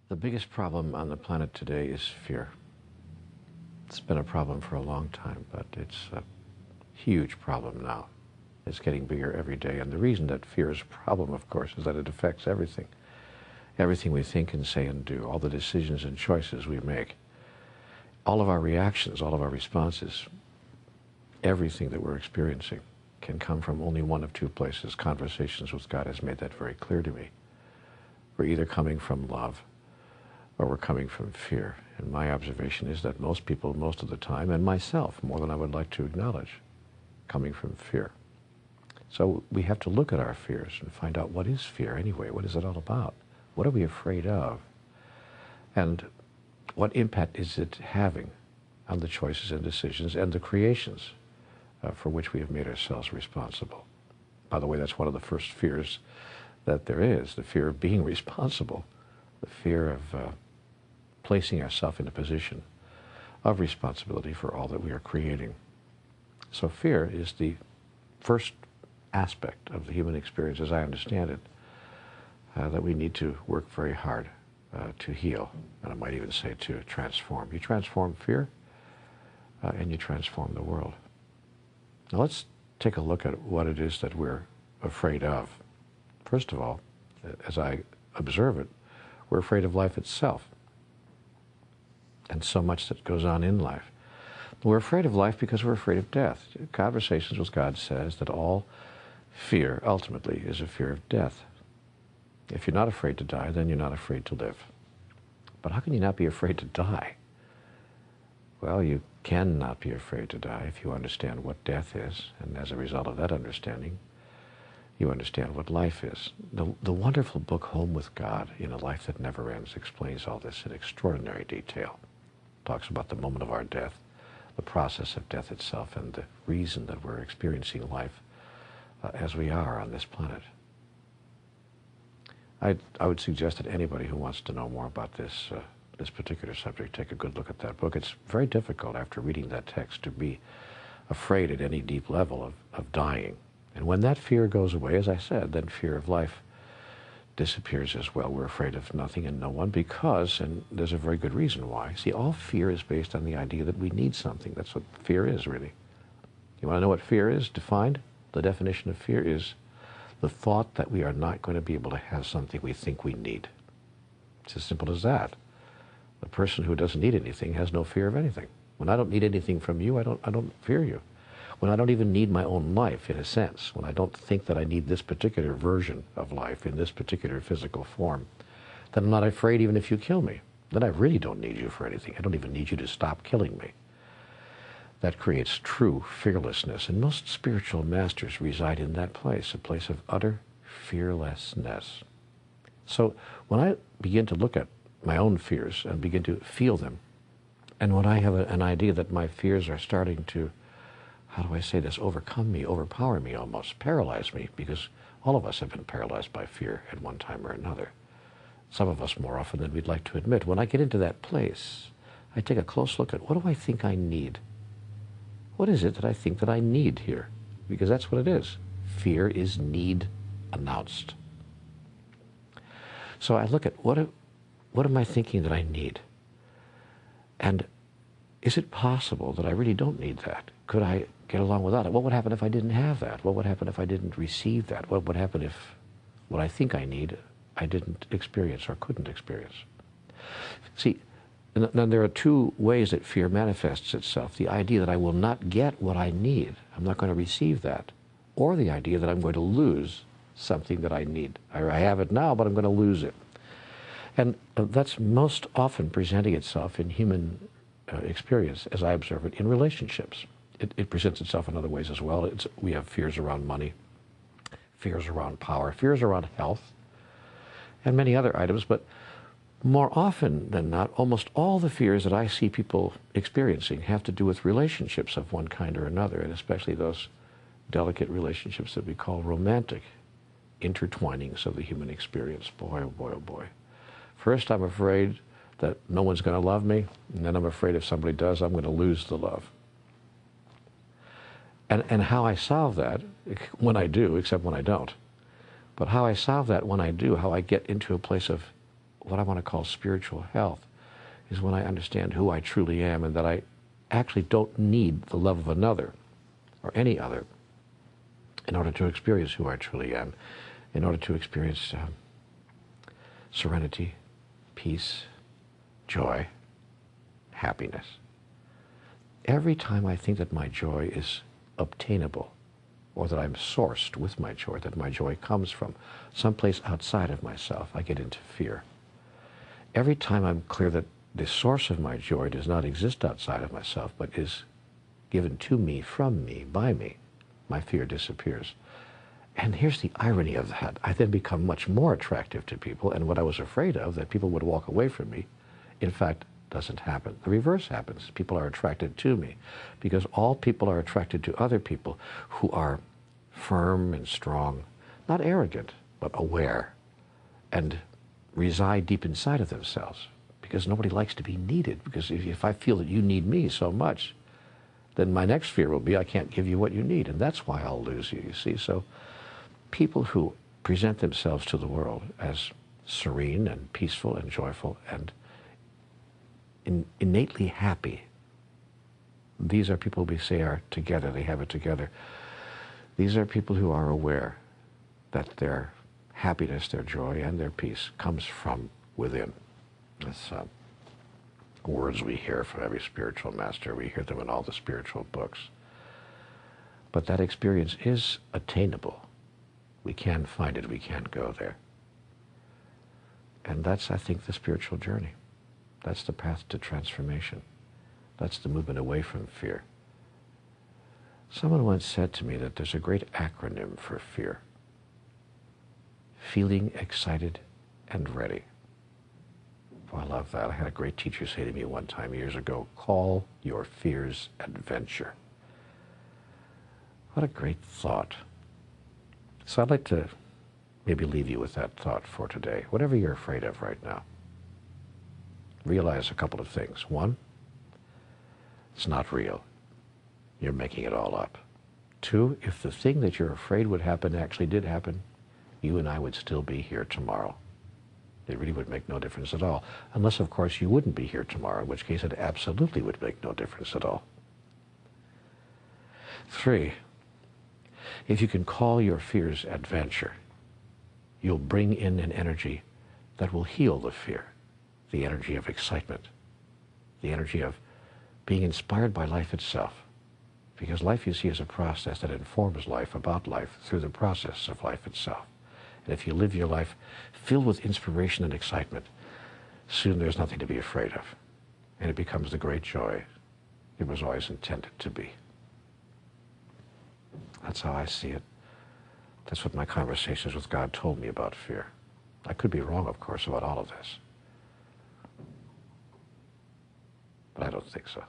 The biggest problem on the planet today is fear. It's been a problem for a long time, but it's a huge problem now. It's getting bigger every day, and the reason that fear is a problem, of course, is that it affects everything. Everything we think and say and do, all the decisions and choices we make, all of our reactions, all of our responses, everything that we're experiencing can come from only one of two places. Conversations with God has made that very clear to me. We're either coming from love or we're coming from fear. And my observation is that most people, most of the time, and myself, more than I would like to acknowledge, coming from fear. So we have to look at our fears and find out, what is fear anyway? What is it all about? What are we afraid of? And what impact is it having on the choices and decisions and the creations for which we have made ourselves responsible? By the way, that's one of the first fears that there is, the fear of being responsible, the fear of placing ourselves in a position of responsibility for all that we are creating. So fear is the first aspect of the human experience, as I understand it, that we need to work very hard to heal, and I might even say to transform. You transform fear, and you transform the world. Now let's take a look at what it is that we're afraid of. First of all, as I observe it, we're afraid of life itself and so much that goes on in life. We're afraid of life because we're afraid of death. Conversations with God says that all fear, ultimately, is a fear of death. If you're not afraid to die, then you're not afraid to live. But how can you not be afraid to die? Well, you cannot be afraid to die if you understand what death is, and as a result of that understanding, you understand what life is. The wonderful book, Home with God, in a Life That Never Ends, explains all this in extraordinary detail. Talks about the moment of our death, the process of death itself, and the reason that we're experiencing life as we are on this planet. I would suggest that anybody who wants to know more about this particular subject take a good look at that book. It's very difficult after reading that text to be afraid at any deep level of dying. And when that fear goes away, as I said, then fear of life disappears as well. We're afraid of nothing and no one because, and there's a very good reason why. See, all fear is based on the idea that we need something. That's what fear is, really. You want to know what fear is defined? The definition of fear is the thought that we are not going to be able to have something we think we need. It's as simple as that. The person who doesn't need anything has no fear of anything. When I don't need anything from you, I don't fear you. When I don't even need my own life, in a sense, when I don't think that I need this particular version of life in this particular physical form, then I'm not afraid even if you kill me. Then I really don't need you for anything. I don't even need you to stop killing me. That creates true fearlessness, and most spiritual masters reside in that place, a place of utter fearlessness. So when I begin to look at my own fears and begin to feel them, and when I have an idea that my fears are starting to, how do I say this, overcome me, overpower me almost, paralyze me, because all of us have been paralyzed by fear at one time or another. Some of us more often than we'd like to admit. When I get into that place, I take a close look at, what do I think I need? What is it that I think that I need here? Because that's what it is. Fear is need announced. So I look at, what am I thinking that I need? And is it possible that I really don't need that? Could I get along without it? What would happen if I didn't have that? What would happen if I didn't receive that? What would happen if what I think I need, I didn't experience or couldn't experience? See, now there are two ways that fear manifests itself. The idea that I will not get what I need, I'm not going to receive that, or the idea that I'm going to lose something that I need. I have it now, but I'm going to lose it. And that's most often presenting itself in human experience, as I observe it, in relationships. It presents itself in other ways as well. We have fears around money, fears around power, fears around health, and many other items. But more often than not, almost all the fears that I see people experiencing have to do with relationships of one kind or another, and especially those delicate relationships that we call romantic intertwinings of the human experience. Boy, oh boy, oh boy. First, I'm afraid that no one's going to love me, and then I'm afraid if somebody does, I'm going to lose the love. And how I solve that, when I do, except when I don't, but how I solve that when I do, how I get into a place of what I want to call spiritual health is when I understand who I truly am and that I actually don't need the love of another or any other in order to experience who I truly am, in order to experience serenity, peace, joy, happiness. Every time I think that my joy is obtainable, or that I'm sourced with my joy, that my joy comes from someplace outside of myself, I get into fear. Every time I'm clear that the source of my joy does not exist outside of myself, but is given to me, from me, by me, my fear disappears. And here's the irony of that. I then become much more attractive to people, and what I was afraid of, that people would walk away from me, in fact, doesn't happen. The reverse happens. People are attracted to me, because all people are attracted to other people who are firm and strong, not arrogant, but aware, and reside deep inside of themselves, because nobody likes to be needed. Because if I feel that you need me so much, then my next fear will be I can't give you what you need, and that's why I'll lose you, you see. So people who present themselves to the world as serene and peaceful and joyful and innately happy, these are people we say are together, they have it together. These are people who are aware that their happiness, their joy, and their peace comes from within. That's words we hear from every spiritual master. We hear them in all the spiritual books. But that experience is attainable. We can find it, we can go there. And that's, I think, the spiritual journey. That's the path to transformation. That's the movement away from fear. Someone once said to me that there's a great acronym for fear: feeling excited and ready. Oh, I love that. I had a great teacher say to me one time years ago, call your fears adventure. What a great thought. So I'd like to maybe leave you with that thought for today. Whatever you're afraid of right now, realize a couple of things. One, it's not real. You're making it all up. Two, if the thing that you're afraid would happen actually did happen, you and I would still be here tomorrow. It really would make no difference at all. Unless, of course, you wouldn't be here tomorrow, in which case it absolutely would make no difference at all. Three, if you can call your fears adventure, you'll bring in an energy that will heal the fear, the energy of excitement, the energy of being inspired by life itself. Because life, you see, is a process that informs life about life through the process of life itself. And if you live your life filled with inspiration and excitement, soon there's nothing to be afraid of. And it becomes the great joy it was always intended to be. That's how I see it. That's what my conversations with God told me about fear. I could be wrong, of course, about all of this. But I don't think so.